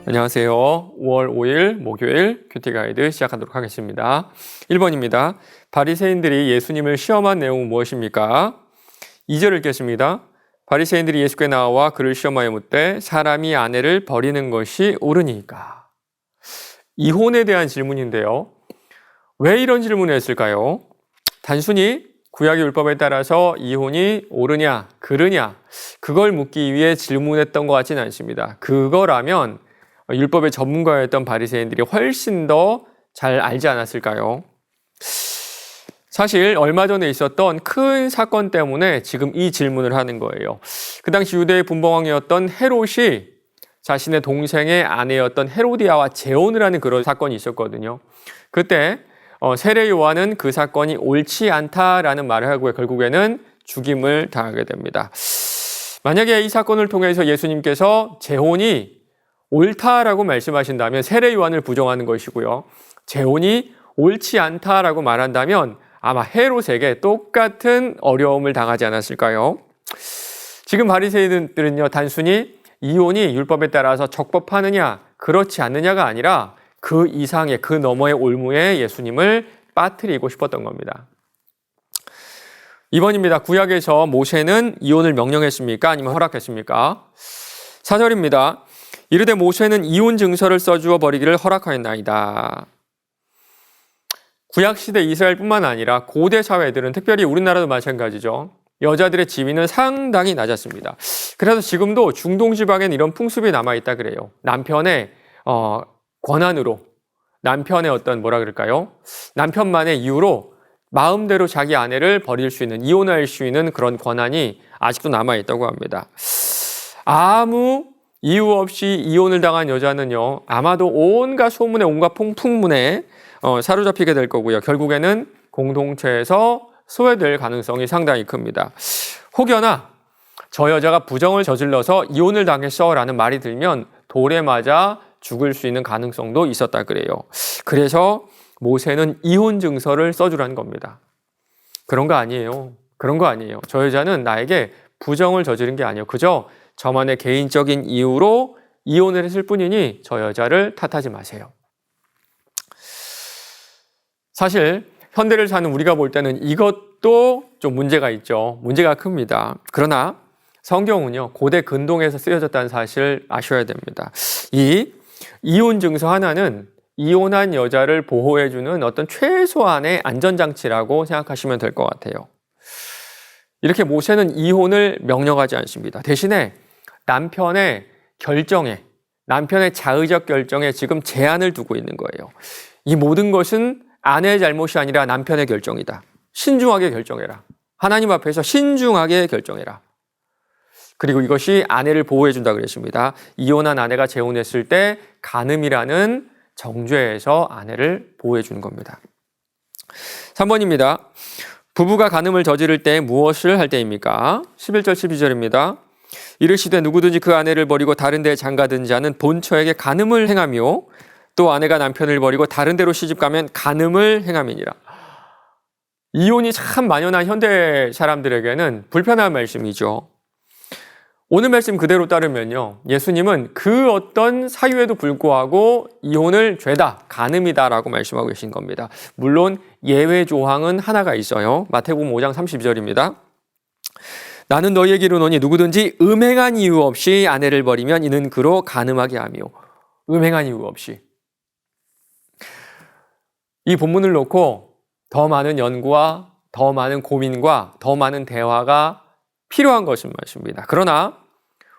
안녕하세요. 5월 5일 목요일 큐티 가이드 시작하도록 하겠습니다. 1번입니다. 바리새인들이 예수님을 시험한 내용은 무엇입니까? 2절 읽겠습니다. 바리새인들이 예수께 나와 그를 시험하여 묻되 사람이 아내를 버리는 것이 옳으니까. 이혼에 대한 질문인데요. 왜 이런 질문을 했을까요? 단순히 구약의 율법에 따라서 이혼이 옳으냐, 그르냐, 그걸 묻기 위해 질문했던 것 같지는 않습니다. 그거라면 율법의 전문가였던 바리새인들이 훨씬 더 잘 알지 않았을까요? 사실 얼마 전에 있었던 큰 사건 때문에 지금 이 질문을 하는 거예요. 그 당시 유대의 분봉왕이었던 헤롯이 자신의 동생의 아내였던 헤로디아와 재혼을 하는 그런 사건이 있었거든요. 그때 세례 요한은 그 사건이 옳지 않다라는 말을 하고 결국에는 죽임을 당하게 됩니다. 만약에 이 사건을 통해서 예수님께서 재혼이 옳다라고 말씀하신다면 세례 요한을 부정하는 것이고요. 재혼이 옳지 않다라고 말한다면 아마 헤롯에게 똑같은 어려움을 당하지 않았을까요? 지금 바리새인들은요, 단순히 이혼이 율법에 따라서 적법하느냐 그렇지 않느냐가 아니라 그 이상의 그 너머의 올무에 예수님을 빠뜨리고 싶었던 겁니다. 2번입니다. 구약에서 모세는 이혼을 명령했습니까? 아니면 허락했습니까? 4절입니다. 이르되 모세는 이혼 증서를 써주어 버리기를 허락하였나이다. 구약시대 이스라엘뿐만 아니라 고대 사회들은 특별히 우리나라도 마찬가지죠. 여자들의 지위는 상당히 낮았습니다. 그래서 지금도 중동 지방엔 이런 풍습이 남아있다 그래요. 남편의 권한으로, 남편의 어떤 뭐라 그럴까요? 남편만의 이유로 마음대로 자기 아내를 버릴 수 있는, 이혼할 수 있는 그런 권한이 아직도 남아있다고 합니다. 아무 이유 없이 이혼을 당한 여자는요, 아마도 온갖 소문에 온갖 풍문에 사로잡히게 될 거고요. 결국에는 공동체에서 소외될 가능성이 상당히 큽니다. 혹여나 저 여자가 부정을 저질러서 이혼을 당했어라는 말이 들면 돌에 맞아 죽을 수 있는 가능성도 있었다 그래요. 그래서 모세는 이혼 증서를 써주라는 겁니다. 그런 거 아니에요. 그런 거 아니에요. 저 여자는 나에게 부정을 저지른 게 아니에요. 그저 저만의 개인적인 이유로 이혼을 했을 뿐이니 저 여자를 탓하지 마세요. 사실 현대를 사는 우리가 볼 때는 이것도 좀 문제가 있죠. 문제가 큽니다. 그러나 성경은요, 고대 근동에서 쓰여졌다는 사실을 아셔야 됩니다. 이 이혼 증서 하나는 이혼한 여자를 보호해주는 어떤 최소한의 안전장치라고 생각하시면 될 것 같아요. 이렇게 모세는 이혼을 명령하지 않습니다. 대신에 남편의 결정에, 남편의 자의적 결정에 지금 제한을 두고 있는 거예요. 이 모든 것은 아내의 잘못이 아니라 남편의 결정이다. 신중하게 결정해라. 하나님 앞에서 신중하게 결정해라. 그리고 이것이 아내를 보호해준다 그랬습니다. 이혼한 아내가 재혼했을 때 간음이라는 정죄에서 아내를 보호해주는 겁니다. 3번입니다. 부부가 간음을 저지를 때 무엇을 할 때입니까? 11절 12절입니다. 이르시되 누구든지 그 아내를 버리고 다른 데에 장가든 자는 본처에게 간음을 행하며 또 아내가 남편을 버리고 다른 데로 시집가면 간음을 행함이니라. 이혼이 참 만연한 현대 사람들에게는 불편한 말씀이죠. 오늘 말씀 그대로 따르면요, 예수님은 그 어떤 사유에도 불구하고 이혼을 죄다, 간음이다라고 말씀하고 계신 겁니다. 물론 예외 조항은 하나가 있어요. 마태복음 5장 32절입니다. 나는 너희에게 이르노니 누구든지 음행한 이유 없이 아내를 버리면 이는 그로 간음하게 하며. 음행한 이유 없이. 이 본문을 놓고 더 많은 연구와 더 많은 고민과 더 많은 대화가 필요한 것은 맞습니다. 그러나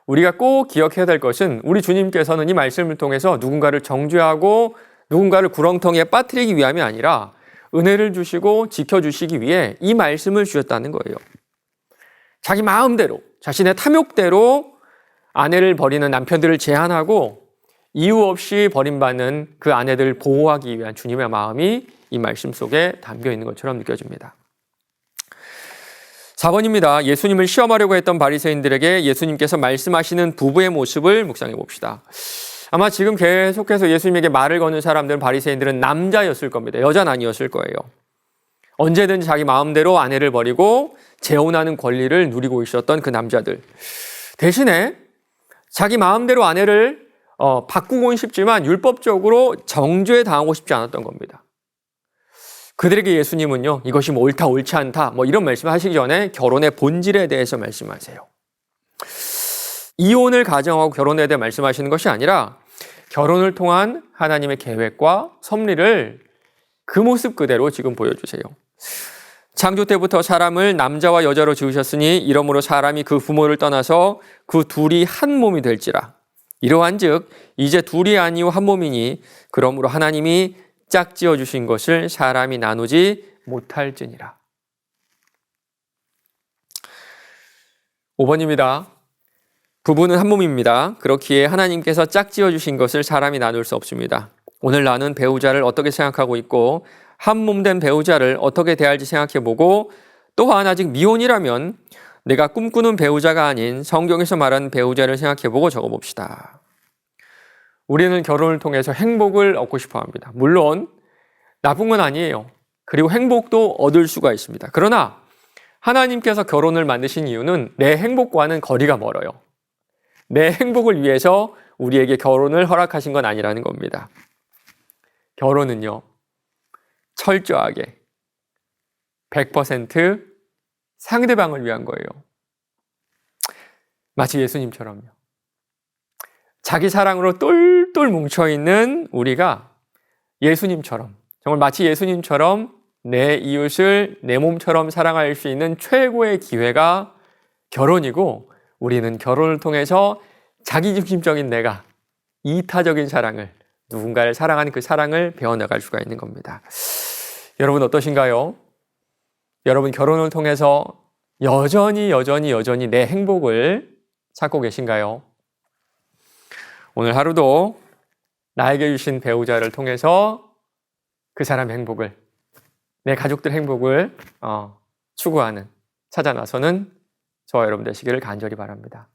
우리가 꼭 기억해야 될 것은 우리 주님께서는 이 말씀을 통해서 누군가를 정죄하고 누군가를 구렁텅이에 빠뜨리기 위함이 아니라 은혜를 주시고 지켜주시기 위해 이 말씀을 주셨다는 거예요. 자기 마음대로, 자신의 탐욕대로 아내를 버리는 남편들을 제한하고 이유 없이 버림받는 그 아내들을 보호하기 위한 주님의 마음이 이 말씀 속에 담겨 있는 것처럼 느껴집니다. 4번입니다. 예수님을 시험하려고 했던 바리새인들에게 예수님께서 말씀하시는 부부의 모습을 묵상해 봅시다. 아마 지금 계속해서 예수님에게 말을 거는 사람들은 바리새인들은 남자였을 겁니다. 여자는 아니었을 거예요. 언제든지 자기 마음대로 아내를 버리고 재혼하는 권리를 누리고 있었던 그 남자들. 대신에 자기 마음대로 아내를 바꾸고는 싶지만 율법적으로 정죄당하고 싶지 않았던 겁니다. 그들에게 예수님은요, 이것이 뭐 옳다 옳지 않다 뭐 이런 말씀하시기 전에 결혼의 본질에 대해서 말씀하세요. 이혼을 가정하고 결혼에 대해 말씀하시는 것이 아니라 결혼을 통한 하나님의 계획과 섭리를 그 모습 그대로 지금 보여주세요. 창조 때부터 사람을 남자와 여자로 지으셨으니 이러므로 사람이 그 부모를 떠나서 그 둘이 한 몸이 될지라. 이러한즉 이제 둘이 아니요 한 몸이니 그러므로 하나님이 짝지어 주신 것을 사람이 나누지 못할지니라. 5번입니다. 부부는 한 몸입니다. 그렇기에 하나님께서 짝지어 주신 것을 사람이 나눌 수 없습니다. 오늘 나는 배우자를 어떻게 생각하고 있고 한 몸 된 배우자를 어떻게 대할지 생각해보고 또한 아직 미혼이라면 내가 꿈꾸는 배우자가 아닌 성경에서 말하는 배우자를 생각해보고 적어봅시다. 우리는 결혼을 통해서 행복을 얻고 싶어 합니다. 물론 나쁜 건 아니에요. 그리고 행복도 얻을 수가 있습니다. 그러나 하나님께서 결혼을 만드신 이유는 내 행복과는 거리가 멀어요. 내 행복을 위해서 우리에게 결혼을 허락하신 건 아니라는 겁니다. 결혼은요, 철저하게 100% 상대방을 위한 거예요. 마치 예수님처럼요. 자기 사랑으로 똘똘 뭉쳐있는 우리가 예수님처럼, 정말 마치 예수님처럼 내 이웃을 내 몸처럼 사랑할 수 있는 최고의 기회가 결혼이고, 우리는 결혼을 통해서 자기중심적인 내가 이타적인 사랑을, 누군가를 사랑하는 그 사랑을 배워나갈 수가 있는 겁니다. 여러분 어떠신가요? 여러분 결혼을 통해서 여전히 내 행복을 찾고 계신가요? 오늘 하루도 나에게 주신 배우자를 통해서 그 사람의 행복을, 내 가족들 행복을 추구하는, 찾아 나서는 저와 여러분 되시기를 간절히 바랍니다.